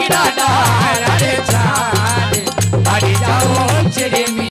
मीरा डाल रे जान भारी जाओ चिरमी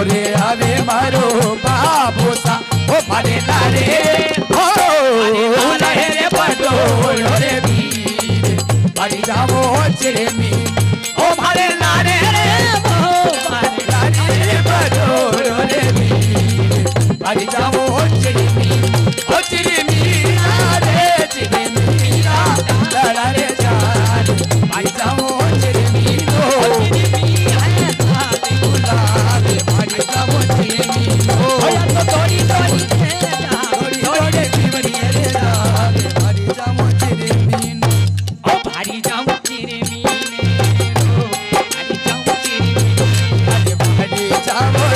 रे आवे मारो बाबू सा ओ मारे लारे हो रे पटोल रे वीर मारी जाओ चिरमी ओ मारे लारे हो मारे लारे पटोल रे वीर मारी जाओ चिरमी ओ चिरमी रे चिरमी लड़ा रे जान मारी जाओ चिरमी ओ चिरमी है थाने गुलाब मारी जाओ चिरमी ओ या तो तोड़ी तोड़ी तोड़ी तोड़ी पीवनी रे जान मारी जाओ चिरमी ओ भारी जाओ चिरमी ने ओ भारी जाओ चिरमी अरे भारी जाओ